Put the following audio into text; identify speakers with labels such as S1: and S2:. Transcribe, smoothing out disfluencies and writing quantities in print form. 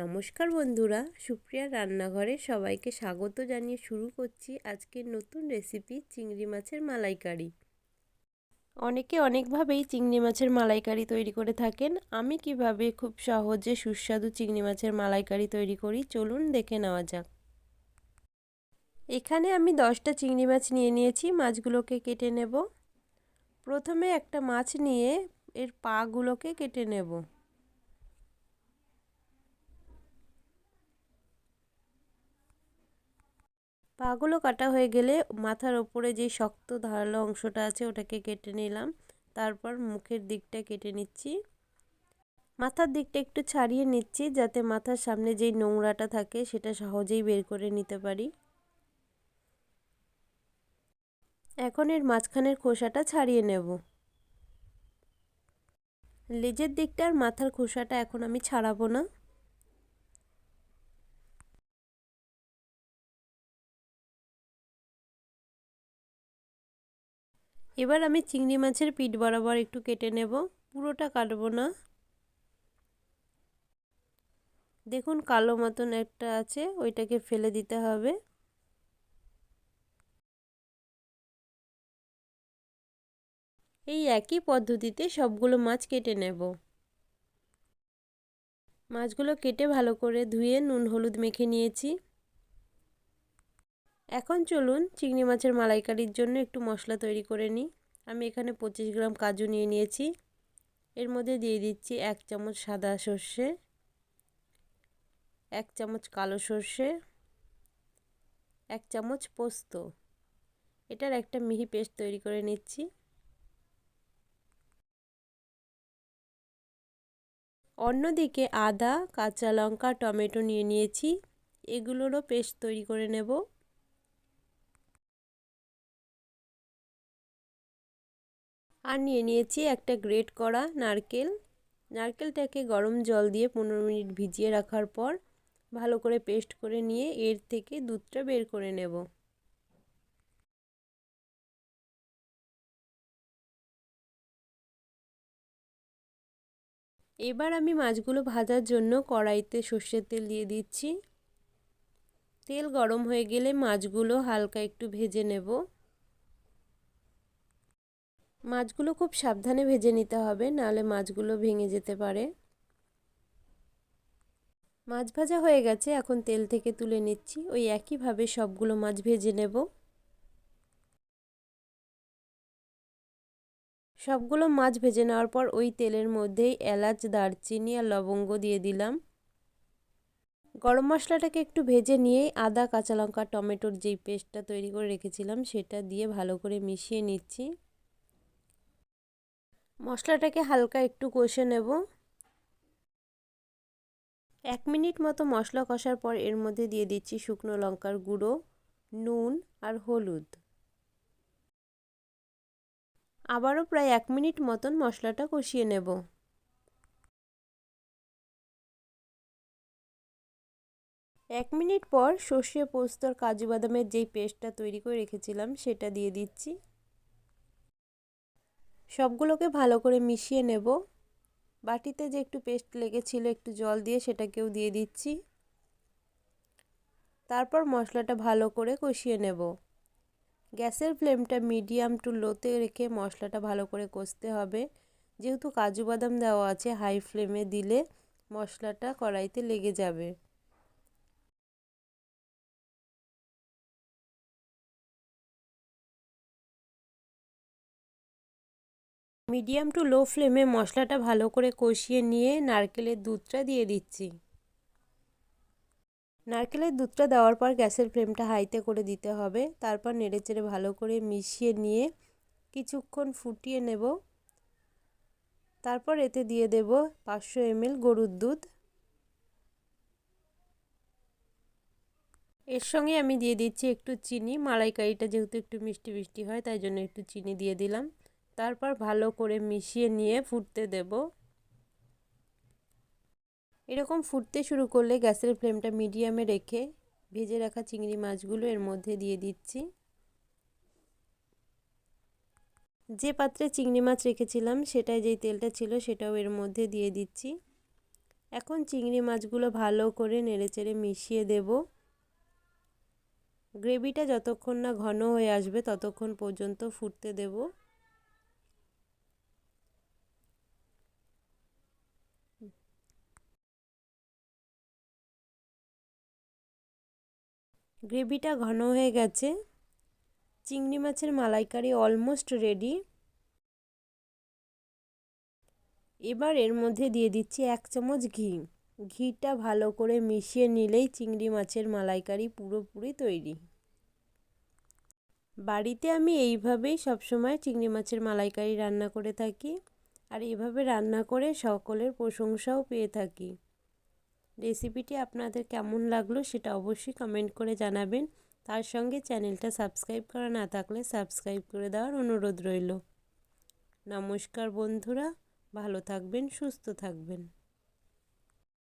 S1: নমস্কার বন্ধুরা, সুপ্রিয়ার রান্নাঘরে সবাইকে স্বাগত জানিয়ে শুরু করছি আজকের নতুন রেসিপি চিংড়ি মাছের মালাইকারি। অনেকে অনেকভাবেই চিংড়ি মাছের মালাইকারি তৈরি করে থাকেন। আমি কিভাবে খুব সহজে সুস্বাদু চিংড়ি মাছের মালাইকারি তৈরি করি চলুন দেখে নেওয়া যাক। এখানে আমি 10টা চিংড়ি মাছ নিয়ে নিয়েছি। মাছগুলোকে কেটে নেব। প্রথমে একটা মাছ নিয়ে এর পাগুলোকে কেটে নেব। পাগুলো কাটা হয়ে গেলে মাথার ওপরে যে শক্ত ধারালো অংশটা আছে ওটাকে কেটে নিলাম। তারপর মুখের দিকটা কেটে নিচ্ছি। মাথার দিকটা একটু ছাড়িয়ে নিচ্ছি যাতে মাথার সামনে যেই নোংরাটা থাকে সেটা সহজেই বের করে নিতে পারি। এখন এর মাঝখানের খোসাটা ছাড়িয়ে নেব। লেজের দিকটার মাথার খোসাটা এখন আমি ছাড়াবো না। এবার আমি চিংড়ি মাছের পিঠ বরাবর একটু কেটে নেব, পুরোটা কাটবো না। দেখুন কালো মতন একটা আছে, ওইটাকে ফেলে দিতে হবে। এই একই পদ্ধতিতে সবগুলো মাছ কেটে নেব। মাছগুলো কেটে ভালো করে ধুয়ে নুন হলুদ মেখে নিয়েছি। এখন চলুন চিংড়ি মাছের মালাইকারির জন্য একটু মশলা তৈরি করে নিই। আমি এখানে 25 গ্রাম কাজু নিয়ে নিয়েছি। এর মধ্যে দিয়ে দিচ্ছি 1 চামচ সাদা সর্ষে, 1 চামচ কালো সর্ষে, 1 চামচ পোস্ত। এটার একটা মিহি পেস্ট তৈরি করে নিচ্ছি। অন্যদিকে আদা, কাঁচা লঙ্কা, টমেটো নিয়ে নিয়েছি। এগুলোরও পেস্ট তৈরি করে নেব। আর নিয়ে নিয়েছি একটা গ্রেট করা নারকেল। নারকেলটাকে গরম জল দিয়ে 15 মিনিট ভিজিয়ে রাখার পর ভালো করে পেস্ট করে নিয়ে এর থেকে দুধটা বের করে নেব। এবার আমি মাছগুলো ভাজার জন্য কড়াইতে সর্ষের তেল দিয়ে দিচ্ছি। তেল গরম হয়ে গেলে মাছগুলো হালকা একটু ভেজে নেব। মাছগুলো খুব সাবধানে ভেজে নিতে হবে, নাহলে মাছগুলো ভেঙে যেতে পারে। মাছ ভাজা হয়ে গেছে, এখন তেল থেকে তুলে নিচ্ছি। ওই একইভাবে সবগুলো মাছ ভেজে নেব। সবগুলো মাছ ভেজে নেওয়ার পর ওই তেলের মধ্যেই এলাচ, দারচিনি আর লবঙ্গ দিয়ে দিলাম। গরম মশলাটাকে একটু ভেজে নিয়েই আদা, কাঁচা লঙ্কা, টমেটোর যেই পেস্টটা তৈরি করে রেখেছিলাম সেটা দিয়ে ভালো করে মিশিয়ে নিচ্ছি। মশলাটাকে হালকা একটু কষে নেব। 1 মিনিট মতো মশলা কষার পর এর মধ্যে দিয়ে দিচ্ছি শুকনো লঙ্কার গুঁড়ো, নুন আর হলুদ। আবারও প্রায় 1 মিনিট মতন মশলাটা কষিয়ে নেব। 1 মিনিট পর সর্ষে, পোস্ত আর কাজু বাদামের যেই পেস্টটা তৈরি করে রেখেছিলাম সেটা দিয়ে দিচ্ছি। সবগুলোকে ভালো করে মিশিয়ে নেব। বাটিতে যে একটু পেস্ট লেগেছিল একটু জল দিয়ে সেটাকেও দিয়ে দিচ্ছি। তারপর মশলাটা ভালো করে কষিয়ে নেব। গ্যাসের ফ্লেমটা মিডিয়াম টু লোতে রেখে মশলাটা ভালো করে কষতে হবে। যেহেতু কাজু বাদাম দেওয়া আছে, হাই ফ্লেমে দিলে মশলাটা কড়াইতে লেগে যাবে। মিডিয়াম টু লো ফ্লেমে মশলাটা ভালো করে কষিয়ে নিয়ে নারকেলের দুধটা দিয়ে দিচ্ছি। নারকেলের দুধটা দেওয়ার পর গ্যাসের ফ্লেমটা হাইতে করে দিতে হবে। তারপর নেড়েচেড়ে ভালো করে মিশিয়ে নিয়ে কিছুক্ষণ ফুটিয়ে নেব। তারপর এতে দিয়ে দেব 500 ml গরুর দুধ। এর সঙ্গে আমি দিয়ে দিচ্ছি একটু চিনি। মালাইকারিটা যেহেতু একটু মিষ্টি মিষ্টি হয় তাই জন্য একটু চিনি দিয়ে দিলাম। তারপর ভালো করে মিশিয়ে নিয়ে ফুটতে দেব। এরকম ফুটতে শুরু করলে গ্যাসের ফ্লেমটা মিডিয়ামে রেখে ভেজে রাখা চিংড়ি মাছগুলো এর মধ্যে দিয়ে দিচ্ছি। যে পাত্রে চিংড়ি মাছ রেখেছিলাম সেটায় যেই তেলটা ছিল সেটাও এর মধ্যে দিয়ে দিচ্ছি। এখন চিংড়ি মাছগুলো ভালো করে নেড়েচেড়ে মিশিয়ে দেব। গ্রেভিটা যতক্ষণ না ঘন হয়ে আসবে ততক্ষণ পর্যন্ত ফুটতে দেব। গ্রেভিটা ঘন হয়ে গেছে, চিংড়ি মাছের মালাইকারি অলমোস্ট রেডি। এবার এর মধ্যে দিয়ে দিচ্ছি 1 চামচ ঘি। ঘিটা ভালো করে মিশিয়ে নিলেই চিংড়ি মাছের মালাইকারি পুরোপুরি তৈরি। বাড়িতে আমি এইভাবেই সবসময় চিংড়ি মাছের মালাইকারি রান্না করে থাকি, আর এইভাবে রান্না করে সকলের প্রশংসাও পেয়ে থাকি। রেসিপিটি আপনাদের কেমন লাগলো সেটা অবশ্যই কমেন্ট করে জানাবেন। তার সঙ্গে চ্যানেলটা সাবস্ক্রাইব করা না থাকলে সাবস্ক্রাইব করে দেওয়ার অনুরোধ রইল। নমস্কার বন্ধুরা, ভালো থাকবেন, সুস্থ থাকবেন।